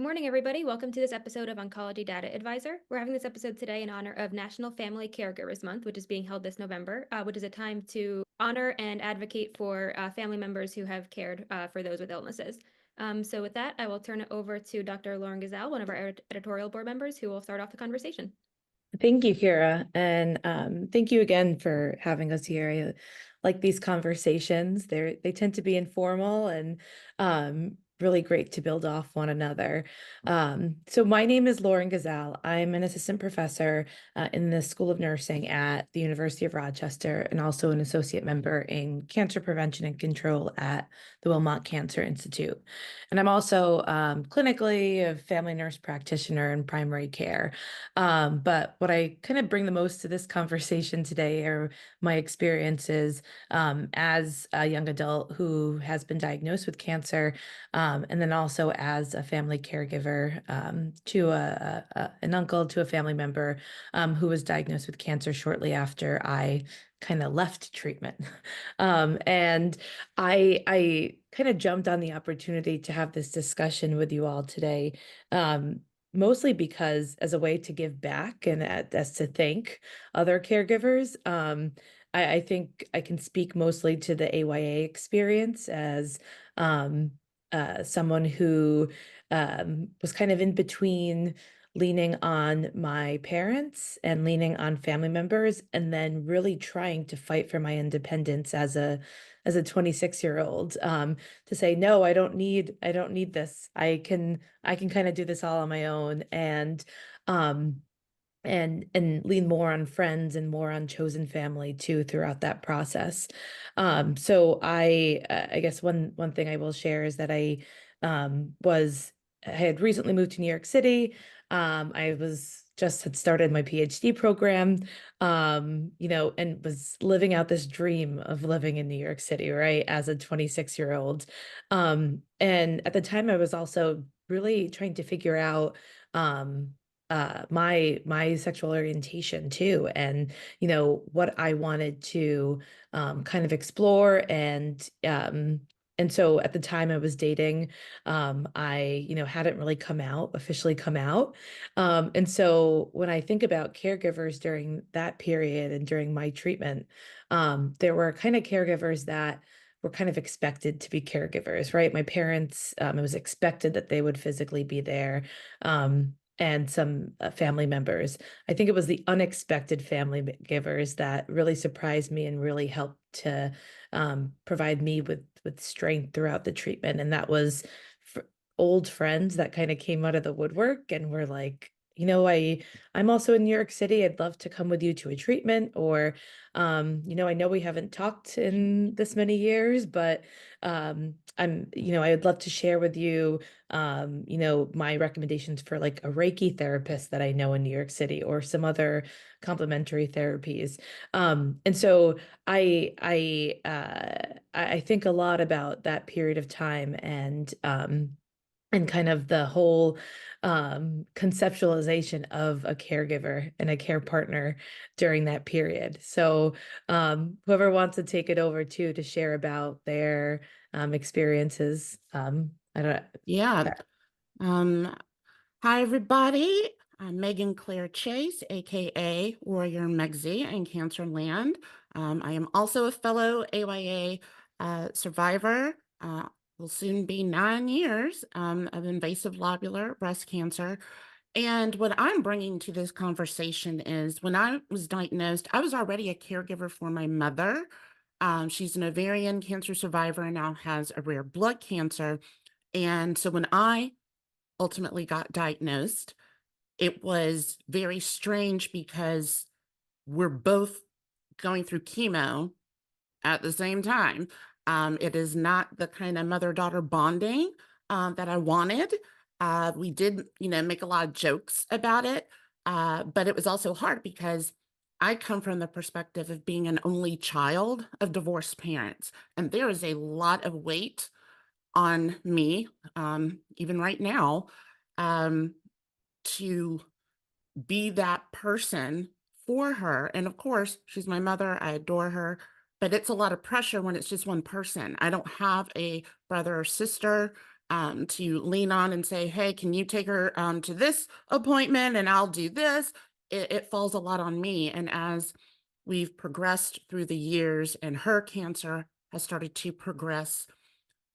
Good morning, everybody. Welcome to this episode of Oncology Data Advisor. We're having this episode today in honor of National Family Caregivers Month, which is being held this November, which is a time to honor and advocate for family members who have cared for those with illnesses. So with that, I will turn it over to Dr. Lauren Ghazal, one of our editorial board members, who will start off the conversation. Thank you, Kira. And thank you again for having us here. I like these conversations. They tend to be informal and really great to build off one another. So my name is Lauren Ghazal. I'm an assistant professor in the School of Nursing at the University of Rochester and also an associate member in cancer prevention and control at the Wilmot Cancer Institute. And I'm also clinically a family nurse practitioner in primary care. But what I kind of bring the most to this conversation today are my experiences as a young adult who has been diagnosed with cancer, and then also as a family caregiver to an uncle to a family member who was diagnosed with cancer shortly after I kind of left treatment. And I kind of jumped on the opportunity to have this discussion with you all today. Mostly because as a way to give back and as to thank other caregivers. I think I can speak mostly to the AYA experience as someone who was kind of in between leaning on my parents and leaning on family members, and then really trying to fight for my independence as a 26-year-old, to say, no, I don't need this. I can kind of do this all on my own, um and lean more on friends and more on chosen family too throughout that process. So I guess one thing I will share is that I had recently moved to New York City. I was just had started my PhD program, and was living out this dream of living in New York City, right, as a 26-year-old. And at the time, I was also really trying to figure out my sexual orientation too, and what I wanted to kind of explore. And so at the time I was dating, I hadn't really officially come out. And so when I think about caregivers during that period and during my treatment, there were kind of caregivers that were kind of expected to be caregivers, right? My parents, it was expected that they would physically be there. And some family members. I think it was the unexpected family givers that really surprised me and really helped to provide me with strength throughout the treatment. And that was old friends that kind of came out of the woodwork and were like, I'm also in New York City. I'd love to come with you to a treatment. Or, I know we haven't talked in this many years, but I would love to share with you, my recommendations for like a Reiki therapist that I know in New York City or some other complementary therapies. And so I think a lot about that period of time and kind of the whole conceptualization of a caregiver and a care partner during that period. So whoever wants to take it over too to share about their experiences. I don't Yeah. Um, Hi, everybody. I'm Megan Claire Chase, aka Warrior Megzi in Cancerland. I am also a fellow AYA survivor. Will soon be 9 years of invasive lobular breast cancer. And what I'm bringing to this conversation is when I was diagnosed, I was already a caregiver for my mother. She's an ovarian cancer survivor and now has a rare blood cancer. And so when I ultimately got diagnosed, it was very strange because we're both going through chemo at the same time. It is not the kind of mother-daughter bonding that I wanted. We did, make a lot of jokes about it, but it was also hard because I come from the perspective of being an only child of divorced parents, and there is a lot of weight on me, even right now, um, to be that person for her. And of course, she's my mother. I adore her, but it's a lot of pressure when it's just one person. I don't have a brother or sister. to lean on and say, hey, can you take her to this appointment and I'll do this? It falls a lot on me. And as we've progressed through the years and her cancer has started to progress,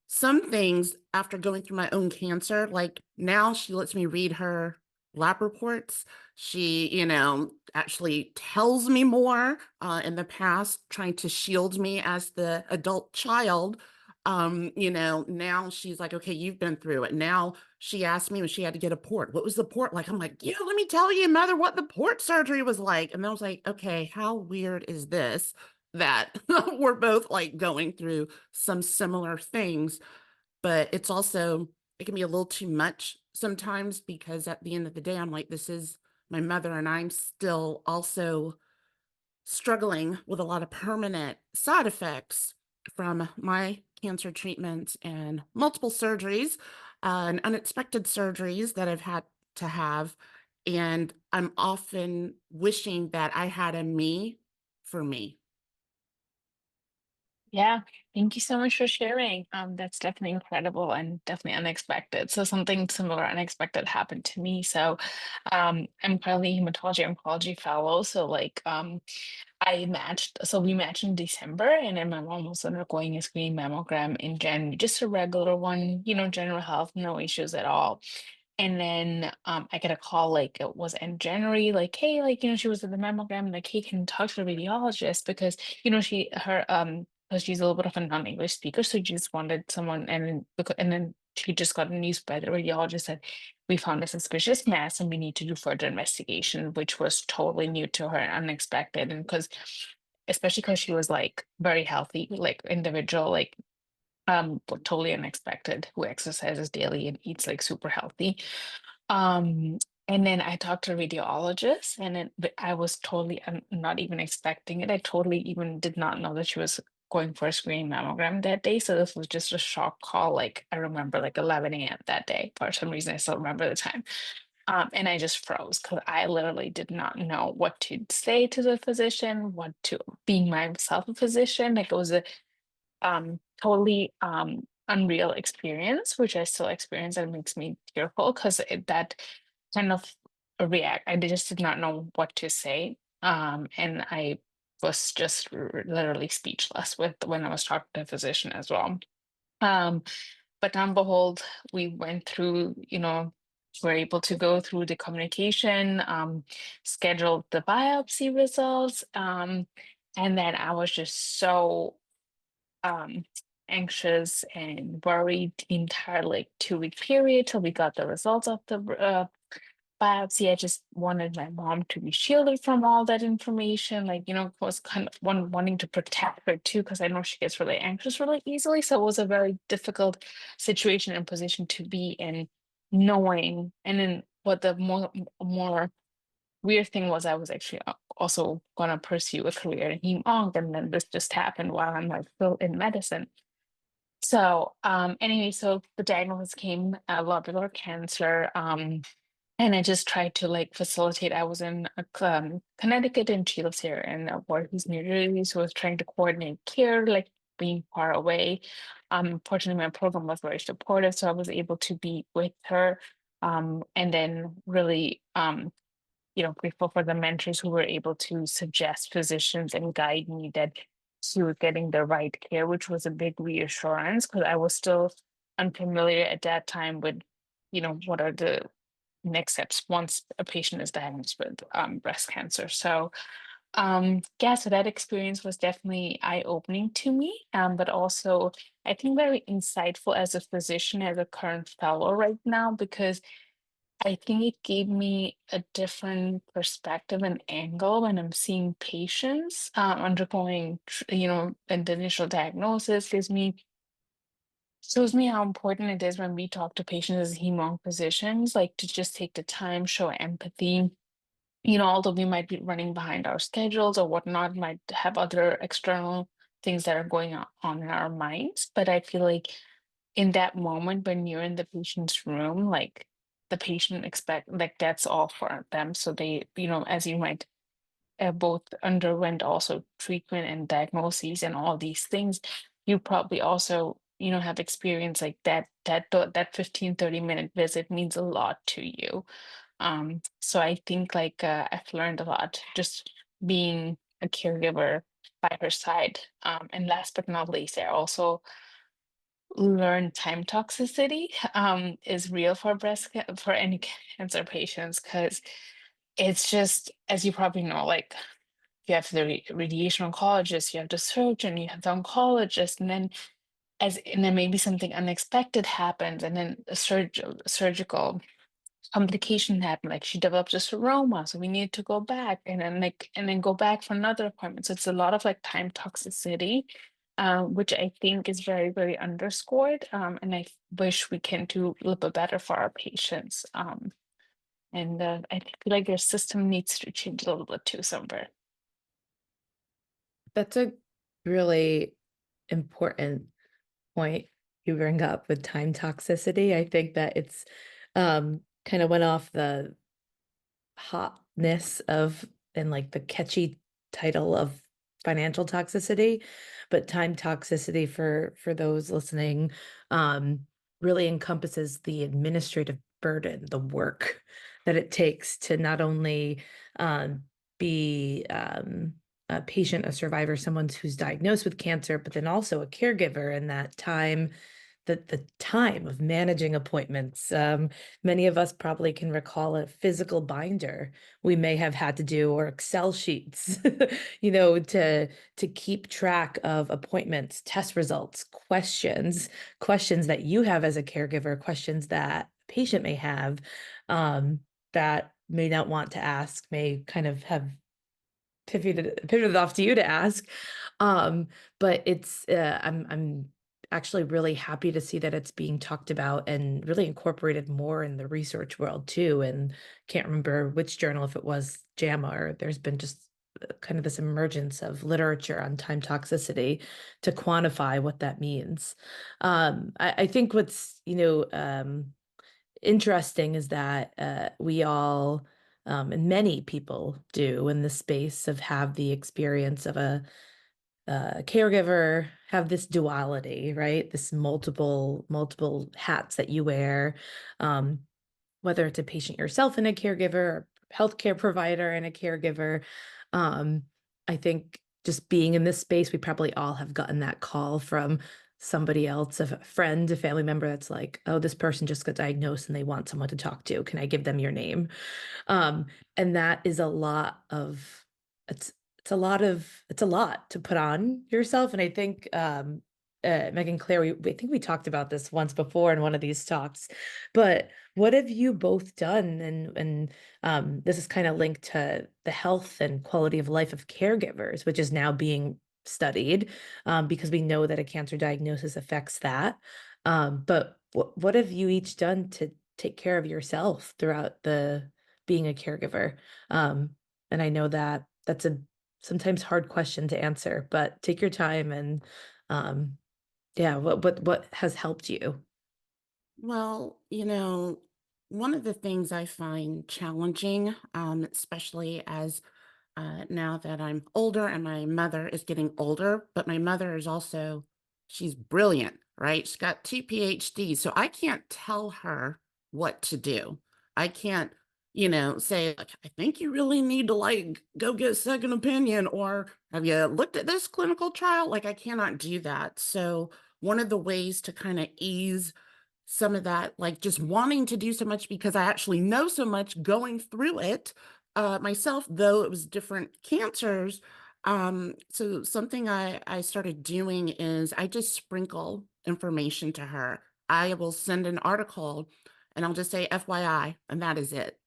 some things after going through my own cancer, like now she lets me read her lab reports. She, actually tells me more in the past, trying to shield me as the adult child. Now she's like, okay, you've been through it. Now she asked me when she had to get a port. What was the port like? I'm like, yeah, let me tell you, mother, what the port surgery was like. And I was like, okay, how weird is this that we're both like going through some similar things, but it's also, it can be a little too much sometimes because at the end of the day, I'm like, this is my mother, and I'm still also struggling with a lot of permanent side effects from my cancer treatments and multiple surgeries and unexpected surgeries that I've had to have. And I'm often wishing that I had a me for me. Yeah, thank you so much for sharing. That's definitely incredible and definitely unexpected. So something similar unexpected happened to me. So I'm currently a hematology oncology fellow. So I matched, so we matched in December, and then my mom was undergoing a screening mammogram in January, just a regular one, general health, no issues at all. And then I get a call, like it was in January, like, hey, like, she was at the mammogram, like, hey, can you talk to the radiologist? Because, because she's a little bit of a non-English speaker, so she just wanted someone, and then she just got news by the radiologist that we found a suspicious mass and we need to do further investigation, which was totally new to her and unexpected. And because, especially because she was like very healthy, like individual, like but totally unexpected, who exercises daily and eats like super healthy. Um, and then I talked to a radiologist, and then I was totally not even expecting it. I totally even did not know that she was going for a screening mammogram that day. So this was just a shock call. Like I remember like 11 a.m. that day. For some reason, I still remember the time. And I just froze because I literally did not know what to say to the physician, what to being myself a physician. Like it was a totally unreal experience, which I still experience, and makes me tearful because that kind of react. I just did not know what to say, and I was just literally speechless with when I was talking to the physician as well. Um, but now and behold, we went through, we're able to go through the communication, scheduled the biopsy results, and then I was just so um anxious and worried the entire like 2-week period till we got the results of the biopsy. I just wanted my mom to be shielded from all that information, like was kind of wanting to protect her too, because I know she gets really anxious really easily. So it was a very difficult situation and position to be in, knowing. And then what the more weird thing was, I was actually also gonna pursue a career in heme onc, and then this just happened while I'm like still in medicine. So anyway, so the diagnosis came, lobular cancer. And I just tried to like facilitate. I was in Connecticut, and she lives here in Voorhees, New Jersey. So I was trying to coordinate care, like being far away. Fortunately, my program was very supportive, so I was able to be with her. And then really grateful for the mentors who were able to suggest physicians and guide me that she was getting the right care, which was a big reassurance because I was still unfamiliar at that time with, what are the next steps once a patient is diagnosed with breast cancer. So yeah, so that experience was definitely eye-opening to me, but also I think very insightful as a physician, as a current fellow right now, because I think it gave me a different perspective and angle when I'm seeing patients undergoing, and the initial diagnosis shows me how important it is when we talk to patients as heme physicians, like to just take the time, show empathy. Although we might be running behind our schedules or whatnot, might have other external things that are going on in our minds. But I feel like in that moment when you're in the patient's room, like the patient expect like that's all for them. So they, as you might both underwent also treatment and diagnoses and all these things, you probably also have experienced like that 15-30 minute visit means a lot to you. So I think like I've learned a lot just being a caregiver by her side. And last but not least, I also learned time toxicity is real for for any cancer patients, because it's just, as you probably know, like you have the radiation oncologist, you have the surgeon, you have the oncologist, and then maybe something unexpected happens, and then a surgical complication happened, like she developed a seroma, so we need to go back, and then go back for another appointment. So it's a lot of like time toxicity, which I think is very, very underscored. And I wish we can do a little bit better for our patients. And I feel like your system needs to change a little bit too somewhere. That's a really important point you bring up with time toxicity. I think that it's kind of went off the hotness of and like the catchy title of financial toxicity, but time toxicity for those listening really encompasses the administrative burden, the work that it takes to not only be a patient, a survivor, someone who's diagnosed with cancer, but then also a caregiver, and that time, the time of managing appointments. Many of us probably can recall a physical binder we may have had to do, or Excel sheets, to keep track of appointments, test results, questions that you have as a caregiver, questions that a patient may have, that may not want to ask, may kind of have pivoted off to you to ask. But it's I'm actually really happy to see that it's being talked about and really incorporated more in the research world too. And can't remember which journal, if it was JAMA, or there's been just kind of this emergence of literature on time toxicity to quantify what that means. I think what's interesting is that we all and many people do in the space of have the experience of a caregiver, have this duality, right? This multiple hats that you wear, um, whether it's a patient yourself and a caregiver, or healthcare provider and a caregiver. Um, I think just being in this space, we probably all have gotten that call from somebody else, a friend, a family member that's like, oh, this person just got diagnosed and they want someone to talk to. Can I give them your name? Um, and that is a lot of it's it's a lot to put on yourself. And I think Megan, Claire, I think we talked about this once before in one of these talks, but what have you both done? And this is kind of linked to the health and quality of life of caregivers, which is now being studied, because we know that a cancer diagnosis affects that. But what have you each done to take care of yourself throughout the being a caregiver? And I know that that's a sometimes hard question to answer, but take your time and yeah, what has helped you? Well, one of the things I find challenging, especially as now that I'm older and my mother is getting older, but my mother is also, she's brilliant, right? She's got 2 PhDs. So I can't tell her what to do. I can't, say, like, I think you really need to like go get a second opinion, or have you looked at this clinical trial? Like, I cannot do that. So one of the ways to kind of ease some of that, like just wanting to do so much because I actually know so much going through it myself, though it was different cancers. So something I started doing is I just sprinkle information to her. I will send an article and I'll just say FYI, and that is it.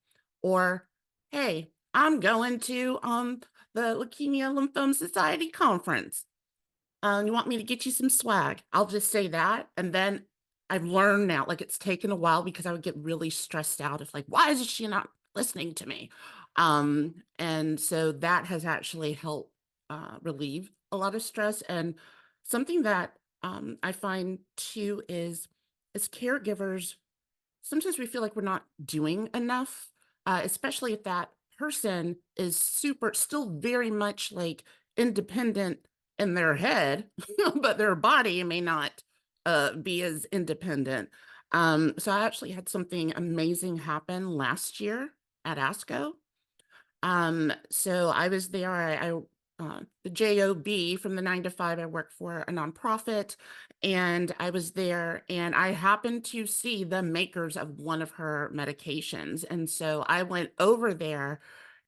Or, hey, I'm going to the Leukemia Lymphoma Society conference. You want me to get you some swag? I'll just say that. And then I've learned now, like it's taken a while because I would get really stressed out if like, why is she not listening to me? And so that has actually helped relieve a lot of stress. And something that I find too is as caregivers, sometimes we feel like we're not doing enough, especially if that person is still very much like independent in their head, but their body may not be as independent. So I actually had something amazing happen last year at ASCO. So I was there. The JOB from the 9 to 5, I work for a nonprofit, and I was there, and I happened to see the makers of one of her medications. And so I went over there,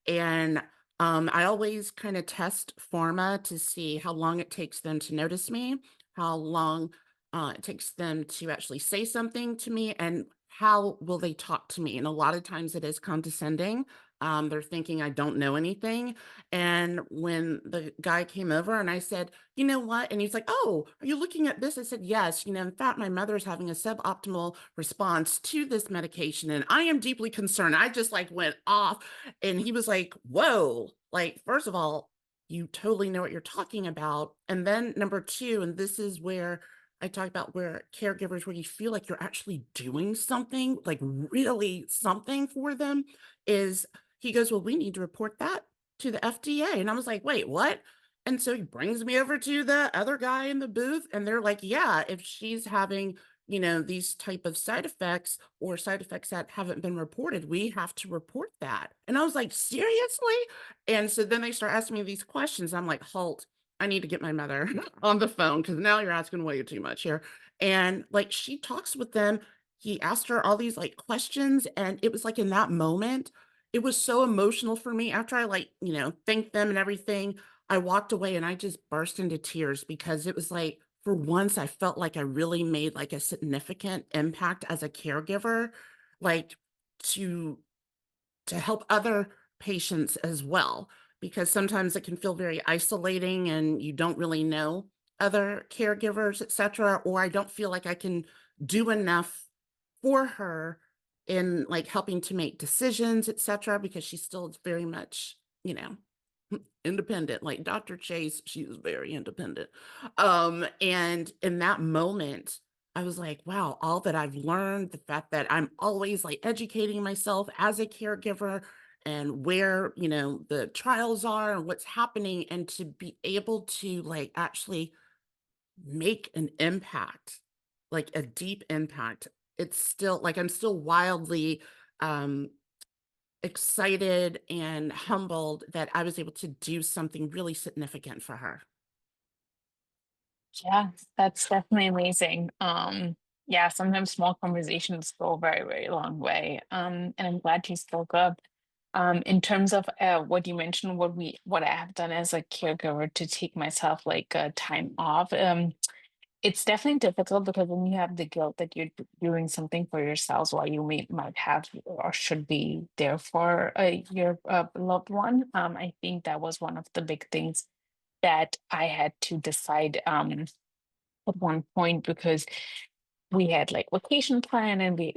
and I always kind of test pharma to see how long it takes them to notice me, how long it takes them to actually say something to me, and how will they talk to me. And a lot of times it is condescending. They're thinking I don't know anything. And when the guy came over and I said, you know what? And he's like, oh, are you looking at this? I said, yes. In fact, my mother's having a suboptimal response to this medication, and I am deeply concerned. I just like went off. And he was like, whoa, like, first of all, you totally know what you're talking about. And then number two, and this is where I talk about where caregivers, where you feel like you're actually doing something, like really something for them, is he goes, well, we need to report that to the FDA. And I was like, wait, what? And so he brings me over to the other guy in the booth, and they're like, yeah, if she's having, these type of side effects or side effects that haven't been reported, we have to report that. And I was like, seriously? And so then they start asking me these questions. I'm like, halt, I need to get my mother on the phone because now you're asking way too much here. And like she talks with them. He asked her all these like questions. And it was like in that moment, it was so emotional for me. After I thanked them and everything, I walked away and I just burst into tears because it was like, for once, I felt like I really made like a significant impact as a caregiver, like to help other patients as well, because sometimes it can feel very isolating and you don't really know other caregivers, etc. Or I don't feel like I can do enough for her in like helping to make decisions, etc., because she still is very much, independent. Like Dr. Chase, she was very independent. And in that moment, I was like, wow, all that I've learned, the fact that I'm always like educating myself as a caregiver and where, the trials are and what's happening, and to be able to like actually make an impact, like a deep impact. It's still like I'm still wildly excited and humbled that I was able to do something really significant for her. Yeah, that's definitely amazing. Yeah, sometimes small conversations go a very, very long way. And I'm glad you spoke up. In terms of what you mentioned, what I have done as a caregiver to take myself like time off. It's definitely difficult because when you have the guilt that you're doing something for yourselves while you might have or should be there for your loved one. I think that was one of the big things that I had to decide at one point, because we had like vacation plan and we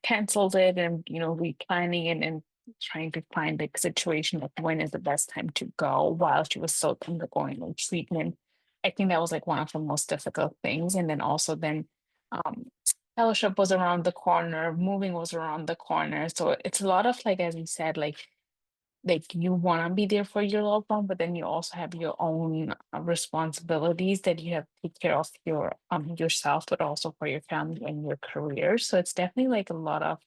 canceled it, and we planning and trying to find the situation of when is the best time to go while she was still undergoing like treatment. I think that was like one of the most difficult things. And then also um fellowship was around the corner, moving was around the corner. So it's a lot of like, as you said, like you want to be there for your loved one, but then you also have your own responsibilities that you have to take care of yourself, but also for your family and your career. So it's definitely like a lot of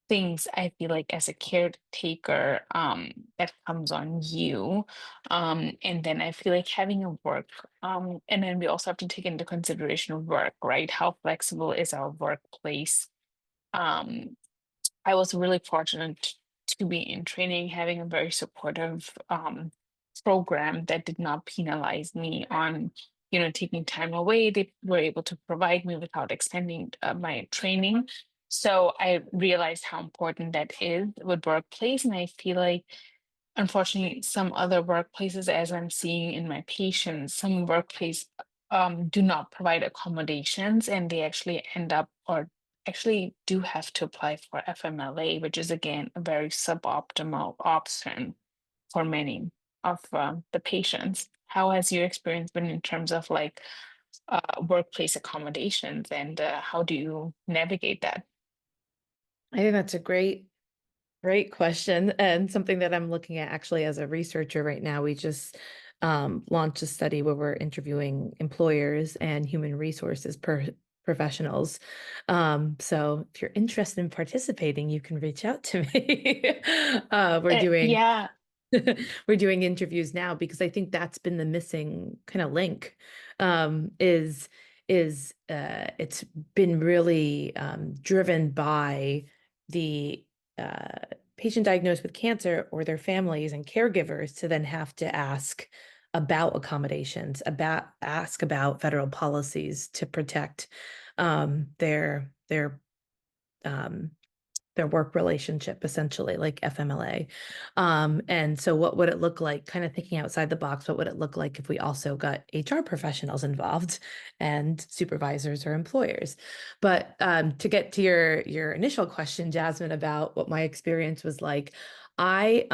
things, I feel like, as a caretaker, that comes on you. And then I feel like having a work, and then we also have to take into consideration work, right? How flexible is our workplace? Um, I was really fortunate to be in training, having a very supportive program that did not penalize me on, taking time away. They were able to provide me without extending my training. So I realized how important that is with workplace. And I feel like, unfortunately, some other workplaces, as I'm seeing in my patients, some workplace do not provide accommodations, and they actually end up or actually do have to apply for FMLA, which is again a very suboptimal option for many of the patients. How has your experience been in terms of like workplace accommodations, and how do you navigate that? I think that's a great question, and something that I'm looking at actually as a researcher right now. We just launched a study where we're interviewing employers and human resources professionals. So if you're interested in participating, you can reach out to me. We're doing Yeah. we're doing interviews now because I think that's been the missing kind of link. It's been really driven by the patient diagnosed with cancer or their families and caregivers to then have to ask about accommodations, ask about federal policies to protect um, their work relationship, essentially, like FMLA. And so what would it look like, kind of thinking outside the box, what would it look like if we also got HR professionals involved and supervisors or employers? But to get to your initial question, Jasmine, about what my experience was like, I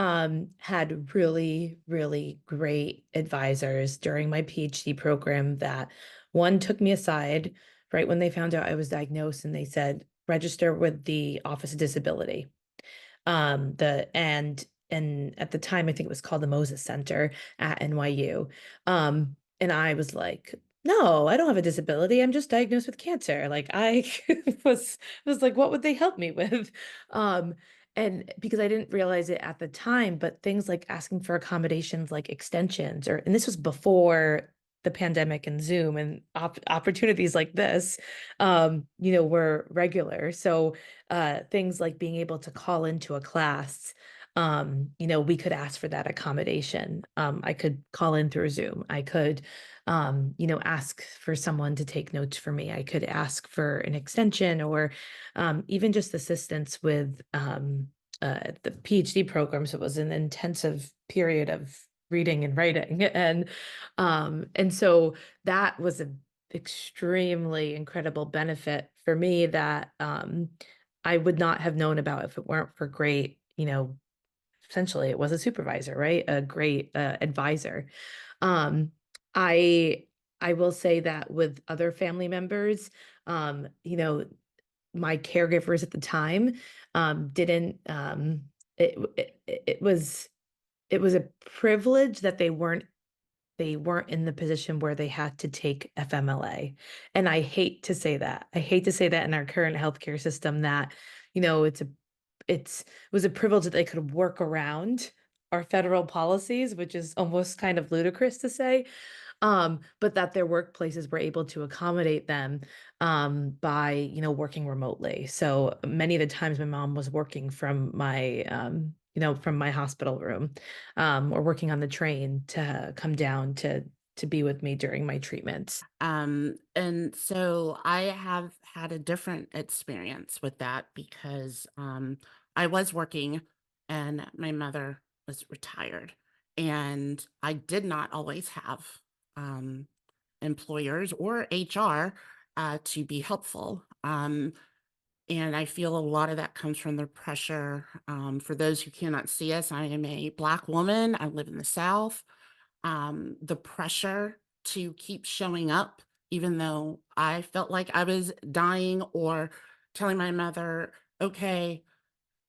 had really, really great advisors during my PhD program that one took me aside right when they found out I was diagnosed and they said, register with the Office of Disability. And at the time, I think it was called the Moses Center at NYU. And I was like, no, I don't have a disability. I'm just diagnosed with cancer. Like I was like, what would they help me with? And because I didn't realize it at the time, but things like asking for accommodations like extensions, and this was before the pandemic and Zoom and opportunities like this, were regular. So things like being able to call into a class, we could ask for that accommodation. I could call in through Zoom. I could, ask for someone to take notes for me. I could ask for an extension or even just assistance with the PhD program. So it was an intensive period of reading and writing. And so that was an extremely incredible benefit for me that I would not have known about if it weren't for great, essentially it was a supervisor, right? A great advisor. Um, I I will say that with other family members, my caregivers at the time didn't it was a privilege that they weren't in the position where they had to take FMLA. And I hate to say that. I hate to say that in our current healthcare system that, it was a privilege that they could work around our federal policies, which is almost kind of ludicrous to say. But that their workplaces were able to accommodate them by, working remotely. So many of the times my mom was working from from my hospital room, or working on the train to come down to be with me during my treatments. And so I have had a different experience with that because I was working and my mother was retired, and I did not always have um, employers or HR to be helpful. And I feel a lot of that comes from the pressure. For those who cannot see us, I am a Black woman. I live in the South. The pressure to keep showing up, even though I felt like I was dying, or telling my mother, okay,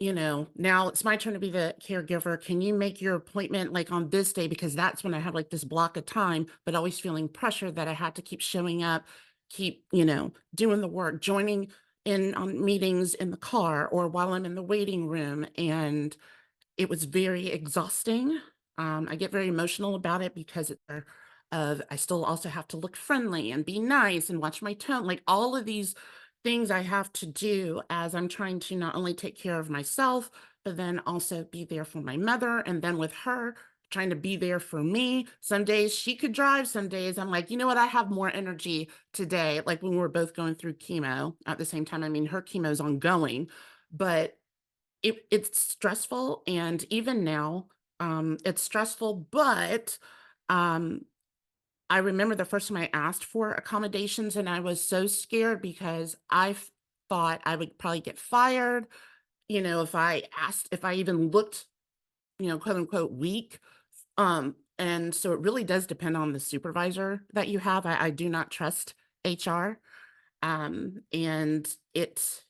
now it's my turn to be the caregiver. Can you make your appointment like on this day? Because that's when I have like this block of time, but always feeling pressure that I had to keep showing up, keep, doing the work, joining in on meetings in the car or while I'm in the waiting room. And it was very exhausting. I get very emotional about it because I still also have to look friendly and be nice and watch my tone, like all of these things I have to do as I'm trying to not only take care of myself, but then also be there for my mother. And then with her, trying to be there for me. Some days she could drive, some days I'm like, you know what, I have more energy today. Like when we're both going through chemo at the same time. I mean, her chemo is ongoing, but it's stressful, and even now, it's stressful, but, um, I remember the first time I asked for accommodations, and I was so scared because thought I would probably get fired, if I even looked, quote, unquote, "weak." And so it really does depend on the supervisor that you have. I do not trust HR, and it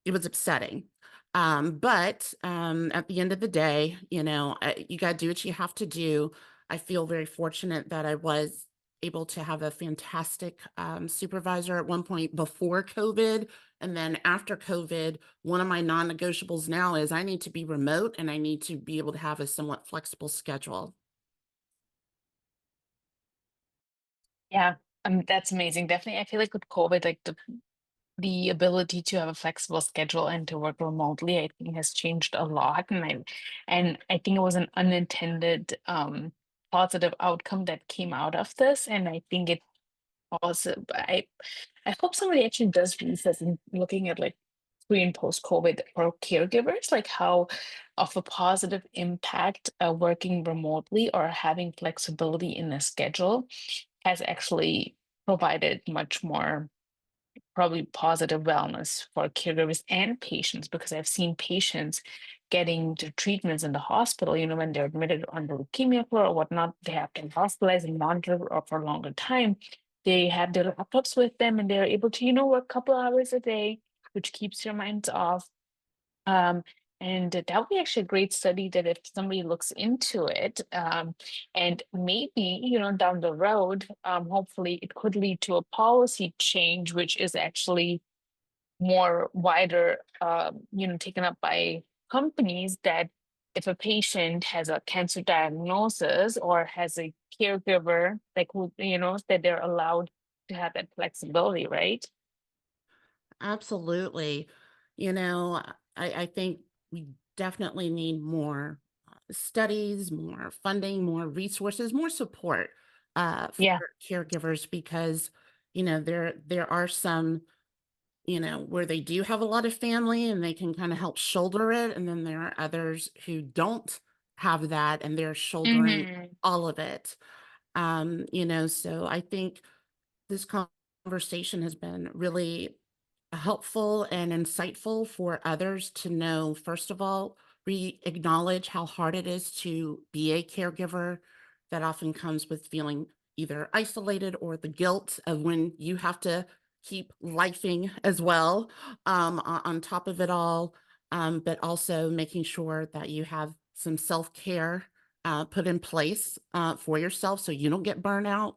was upsetting. But at the end of the day, you got to do what you have to do. I feel very fortunate that I was able to have a fantastic supervisor at one point before COVID. And then after COVID, one of my non-negotiables now is I need to be remote and I need to be able to have a somewhat flexible schedule. Yeah, that's amazing. Definitely, I feel like with COVID, like the ability to have a flexible schedule and to work remotely, I think has changed a lot. And I think it was an unintended positive outcome that came out of this. And I think it also I hope somebody actually does research in looking at like pre and post COVID for caregivers, like how of a positive impact working remotely or having flexibility in the schedule has actually provided much more probably positive wellness for caregivers and patients, because I've seen patients getting to treatments in the hospital, when they're admitted on the leukemia floor or whatnot, they have to be hospitalized and monitored or for a longer time. They have their laptops with them and they're able to, work a couple hours a day, which keeps their minds off. And that would be actually a great study that if somebody looks into it, and maybe, down the road, hopefully it could lead to a policy change, which is actually more wider, taken up by companies, that if a patient has a cancer diagnosis or has a caregiver, like who, that they're allowed to have that flexibility, right? Absolutely. I think we definitely need more studies, more funding, more resources, more support for Yeah. caregivers because, there are some, where they do have a lot of family and they can kind of help shoulder it. And then there are others who don't have that and they're shouldering Hmm. all of it. So I think this conversation has been really helpful and insightful for others to know. First of all, we acknowledge how hard it is to be a caregiver. That often comes with feeling either isolated or the guilt of when you have to keep lifing as well, on top of it all. But also making sure that you have some self-care put in place for yourself so you don't get burnout.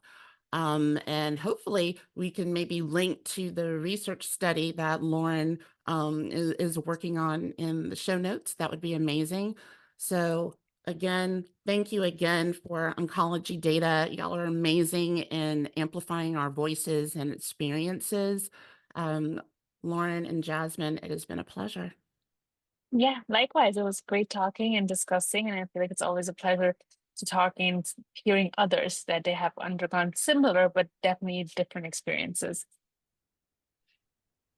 And hopefully we can maybe link to the research study that Lauren is working on in the show notes. That would be amazing. So again, thank you again for Oncology Data. Y'all are amazing in amplifying our voices and experiences. Um, Lauren and Jasmine, it has been a pleasure. Yeah, likewise. It was great talking and discussing, and I feel like it's always a pleasure to talk and hearing others that they have undergone similar but definitely different experiences.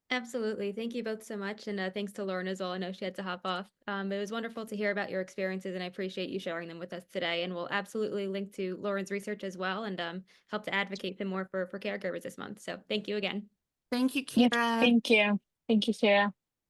Absolutely. Thank you both so much. And thanks to Lauren as well. I know she had to hop off. It was wonderful to hear about your experiences, and I appreciate you sharing them with us today. And we'll absolutely link to Lauren's research as well, and help to advocate some more for caregivers this month. So thank you again. Thank you, Yeah, Kira. thank you. Thank you, Sarah.